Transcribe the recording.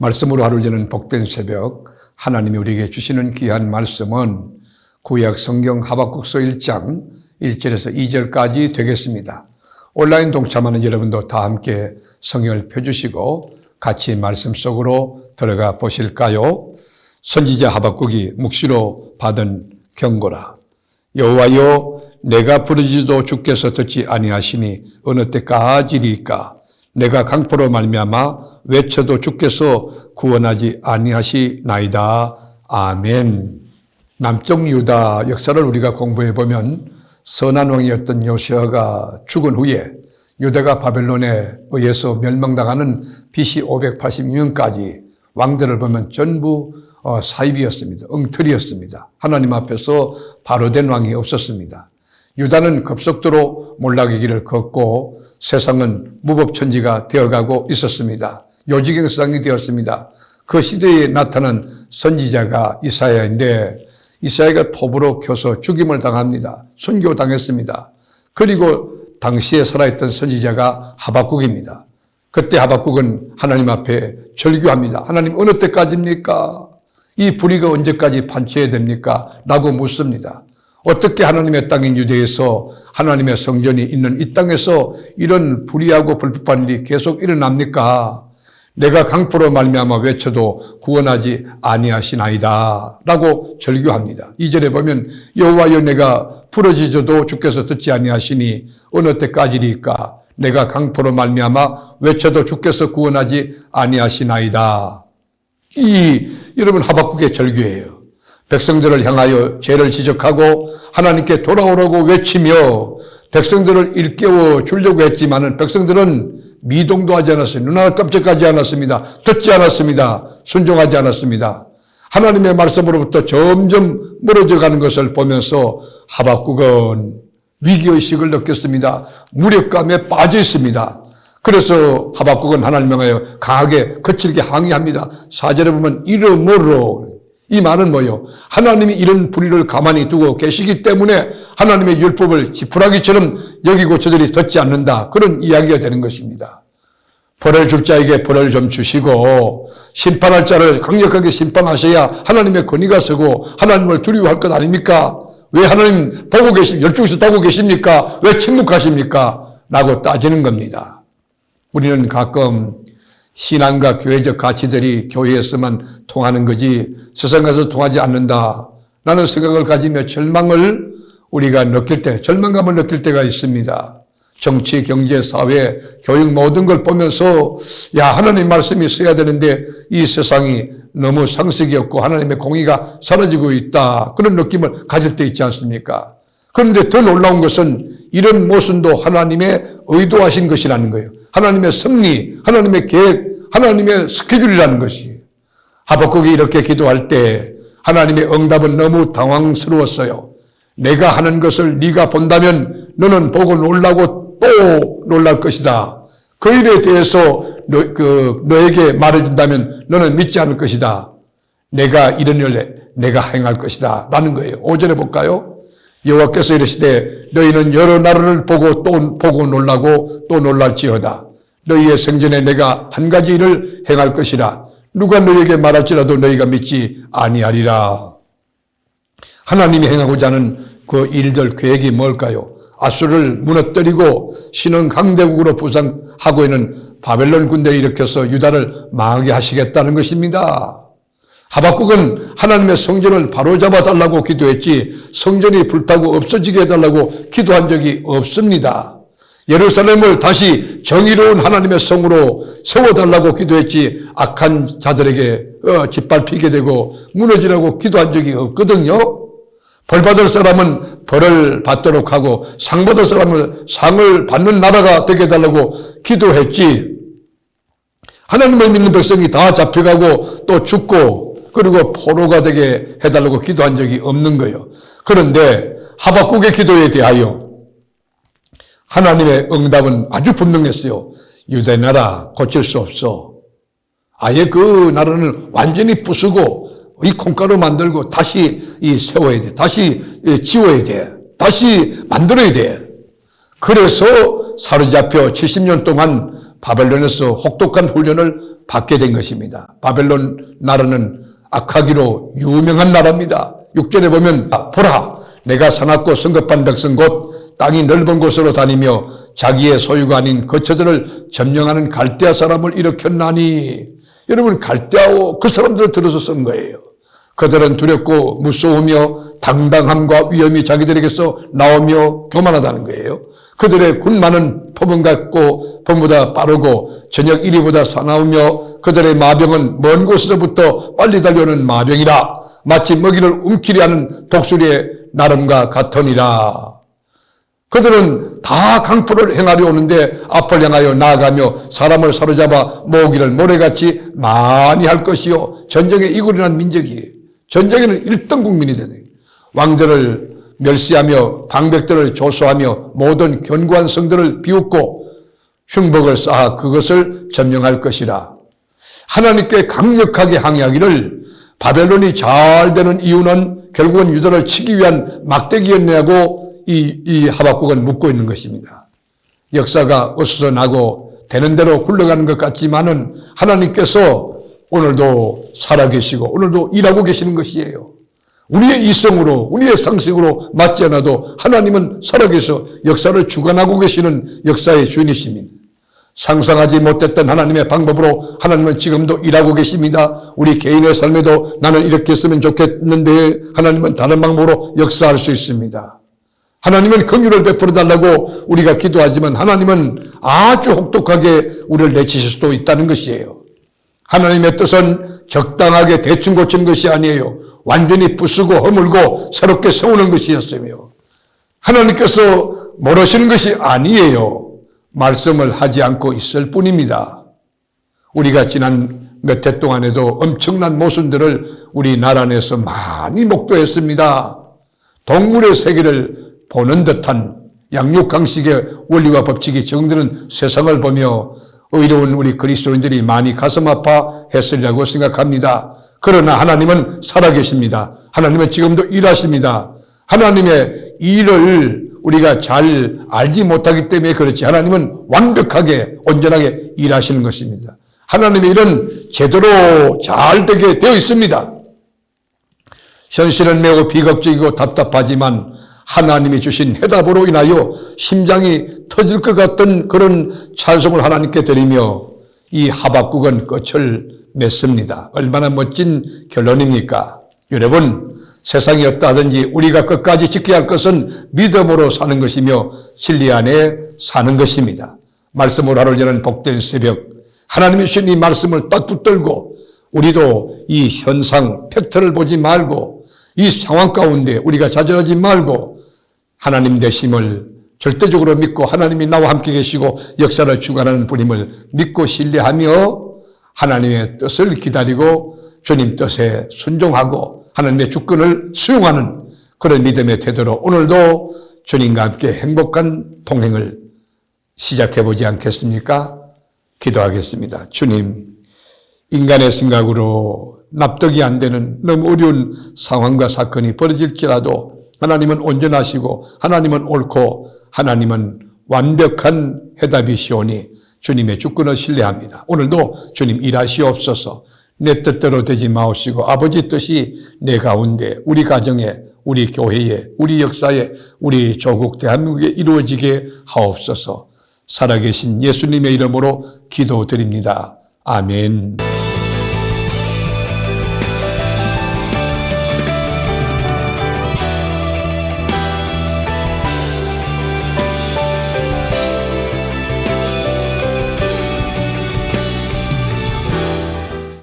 말씀으로 하루를 여는 복된 새벽, 하나님이 우리에게 주시는 귀한 말씀은 구약 성경 하박국서 1장 1절에서 2절까지 되겠습니다. 온라인 동참하는 여러분도 다 함께 성경을 펴주시고 같이 말씀 속으로 들어가 보실까요? 선지자 하박국이 묵시로 받은 경고라. 여호와여, 내가 부르짖어도 주께서 듣지 아니하시니 어느 때까지리까? 내가 강포로 말미암아 외쳐도 주께서 구원하지 아니하시나이다. 아멘. 남쪽 유다 역사를 우리가 공부해 보면 선한 왕이었던 요시아가 죽은 후에 유다가 바벨론에 의해서 멸망당하는 BC 586년까지 왕들을 보면 전부 사입이었습니다. 엉터리였습니다. 하나님 앞에서 바로 된 왕이 없었습니다. 유다는 급속도로 몰락의 길을 걷고 세상은 무법천지가 되어가고 있었습니다. 요지경 세상이 되었습니다. 그 시대에 나타난 선지자가 이사야인데 이사야가 톱으로 켜서 죽임을 당합니다. 순교당했습니다. 그리고 당시에 살아있던 선지자가 하박국입니다. 그때 하박국은 하나님 앞에 절규합니다. 하나님 어느 때까지입니까? 이 불의가 언제까지 반치해야 됩니까? 라고 묻습니다. 어떻게 하나님의 땅인 유대에서 하나님의 성전이 있는 이 땅에서 이런 불의하고 불법한 일이 계속 일어납니까? 내가 강포로 말미암아 외쳐도 구원하지 아니하시나이다 라고 절규합니다. 2절에 보면 여호와여, 내가 부르짖어도 주께서 듣지 아니하시니 어느 때까지리까? 내가 강포로 말미암아 외쳐도 주께서 구원하지 아니하시나이다. 여러분 하박국의 절규예요. 백성들을 향하여 죄를 지적하고 하나님께 돌아오라고 외치며 백성들을 일깨워 주려고 했지만은 백성들은 미동도 하지 않았어요. 눈 하나 깜짝하지 않았습니다. 듣지 않았습니다. 순종하지 않았습니다. 하나님의 말씀으로부터 점점 멀어져 가는 것을 보면서 하박국은 위기의식을 느꼈습니다. 무력감에 빠져 있습니다. 그래서 하박국은 하나님을 향하여 강하게 거칠게 항의합니다. 4절에 보면 이러므로, 이 말은 뭐예요? 하나님이 이런 불의를 가만히 두고 계시기 때문에 하나님의 율법을 지푸라기처럼 여기고 저들이 듣지 않는다. 그런 이야기가 되는 것입니다. 벌을 줄 자에게 벌을 좀 주시고 심판할 자를 강력하게 심판하셔야 하나님의 권위가 서고 하나님을 두려워할 것 아닙니까? 왜 하나님 보고 열중해서 보고 계십니까? 왜 침묵하십니까? 라고 따지는 겁니다. 우리는 가끔 신앙과 교회적 가치들이 교회에서만 통하는 거지 세상 가서 통하지 않는다 라는 생각을 가지며 절망을 우리가 느낄 때, 절망감을 느낄 때가 있습니다. 정치, 경제, 사회, 교육 모든 걸 보면서 하나님 말씀이 있어야 되는데 이 세상이 너무 상식이 없고 하나님의 공의가 사라지고 있다. 그런 느낌을 가질 때 있지 않습니까? 그런데 더 놀라운 것은 이런 모순도 하나님의 의도하신 것이라는 거예요. 하나님의 섭리, 하나님의 계획, 하나님의 스케줄이라는 것이. 하박국이 이렇게 기도할 때 하나님의 응답은 너무 당황스러웠어요. 내가 하는 것을 네가 본다면 너는 보고 놀라고 또 놀랄 것이다. 그 일에 대해서 너에게 말해준다면 너는 믿지 않을 것이다. 내가 이런 일을 내가 행할 것이다 라는 거예요. 5절에 볼까요? 여호와께서 이르시되 너희는 여러 나라를 보고 또 보고 놀라고 또 놀랄지어다. 너희의 생전에 내가 한 가지 일을 행할 것이라. 누가 너희에게 말할지라도 너희가 믿지 아니하리라. 하나님이 행하고자 하는 그 일들 계획이 뭘까요? 아수르를 무너뜨리고 신흥 강대국으로 부상하고 있는 바벨론 군대를 일으켜서 유다를 망하게 하시겠다는 것입니다. 하박국은 하나님의 성전을 바로잡아 달라고 기도했지 성전이 불타고 없어지게 해달라고 기도한 적이 없습니다. 예루살렘을 다시 정의로운 하나님의 성으로 세워달라고 기도했지 악한 자들에게 짓밟히게 되고 무너지라고 기도한 적이 없거든요. 벌 받을 사람은 벌을 받도록 하고 상 받을 사람은 상을 받는 나라가 되게 해달라고 기도했지, 하나님을 믿는 백성이 다 잡혀가고 또 죽고 그리고 포로가 되게 해달라고 기도한 적이 없는 거예요. 그런데 하박국의 기도에 대하여 하나님의 응답은 아주 분명했어요. 유대 나라 고칠 수 없어. 아예 그 나라는 완전히 부수고 이 콩가루 만들고 다시 세워야 돼. 다시 지워야 돼. 다시 만들어야 돼. 그래서 사로잡혀 70년 동안 바벨론에서 혹독한 훈련을 받게 된 것입니다. 바벨론 나라는 악하기로 유명한 나라입니다. 6절에 보면 보라 내가 사납고 성급한 백성 곧 땅이 넓은 곳으로 다니며 자기의 소유가 아닌 거처들을 점령하는 갈대아 사람을 일으켰나니. 여러분 갈대아오 그 사람들을 들어서 쓴 거예요. 그들은 두렵고 무서우며 당당함과 위엄이 자기들에게서 나오며 교만하다는 거예요. 그들의 군마는 표범 같고 범보다 빠르고 저녁 이리보다 사나우며 그들의 마병은 먼 곳에서부터 빨리 달려오는 마병이라 마치 먹이를 움키려 하는 독수리의 나름과 같으니라. 그들은 다 강포를 행하려 오는데 앞을 향하여 나아가며 사람을 사로잡아 모으기를 모래같이 많이 할 것이요 전쟁에 이골이라는 민족이에요. 전쟁에는 1등 국민이 되네. 왕들을 멸시하며 방백들을 조소하며 모든 견고한 성들을 비웃고 흉복을 쌓아 그것을 점령할 것이라. 하나님께 강력하게 항의하기를 바벨론이 잘 되는 이유는 결국은 유다를 치기 위한 막대기였냐고 이 하박국은 묻고 있는 것입니다. 역사가 어수선 나고 되는 대로 굴러가는 것 같지만은 하나님께서 오늘도 살아계시고 오늘도 일하고 계시는 것이에요. 우리의 이성으로 우리의 상식으로 맞지 않아도 하나님은 살아계셔 역사를 주관하고 계시는 역사의 주인이십니다. 상상하지 못했던 하나님의 방법으로 하나님은 지금도 일하고 계십니다. 우리 개인의 삶에도 나는 이렇게 했으면 좋겠는데 하나님은 다른 방법으로 역사할 수 있습니다. 하나님은 긍휼을 베풀어 달라고 우리가 기도하지만 하나님은 아주 혹독하게 우리를 내치실 수도 있다는 것이에요. 하나님의 뜻은 적당하게 대충 고치는 것이 아니에요. 완전히 부수고 허물고 새롭게 세우는 것이었으며 하나님께서 모르시는 것이 아니에요. 말씀을 하지 않고 있을 뿐입니다. 우리가 지난 몇 해 동안에도 엄청난 모순들을 우리나라 내에서 많이 목도했습니다. 동물의 세계를 보는 듯한 양육강식의 원리와 법칙이 적용되는 세상을 보며 의로운 우리 그리스도인들이 많이 가슴 아파했으리라고 생각합니다. 그러나 하나님은 살아계십니다. 하나님은 지금도 일하십니다. 하나님의 일을 우리가 잘 알지 못하기 때문에 그렇지 하나님은 완벽하게 온전하게 일하시는 것입니다. 하나님의 일은 제대로 잘 되게 되어 있습니다. 현실은 매우 비극적이고 답답하지만 하나님이 주신 해답으로 인하여 심장이 터질 것 같은 그런 찬송을 하나님께 드리며 이 하박국은 끝을 맺습니다. 얼마나 멋진 결론입니까? 여러분, 세상이 없다든지 우리가 끝까지 지켜야 할 것은 믿음으로 사는 것이며 진리 안에 사는 것입니다. 말씀으로 하루 여는 복된 새벽, 하나님이 주신 이 말씀을 딱 붙들고 우리도 이 현상, 팩트를 보지 말고 이 상황 가운데 우리가 좌절하지 말고 하나님 되심을 절대적으로 믿고 하나님이 나와 함께 계시고 역사를 주관하는 분임을 믿고 신뢰하며 하나님의 뜻을 기다리고 주님 뜻에 순종하고 하나님의 주권을 수용하는 그런 믿음의 태도로 오늘도 주님과 함께 행복한 동행을 시작해보지 않겠습니까? 기도하겠습니다. 주님, 인간의 생각으로 납득이 안 되는 너무 어려운 상황과 사건이 벌어질지라도 하나님은 온전하시고 하나님은 옳고 하나님은 완벽한 해답이시오니 주님의 주권을 신뢰합니다. 오늘도 주님 일하시옵소서. 내 뜻대로 되지 마옵시고 아버지 뜻이 내 가운데 우리 가정에 우리 교회에 우리 역사에 우리 조국 대한민국에 이루어지게 하옵소서. 살아계신 예수님의 이름으로 기도드립니다. 아멘.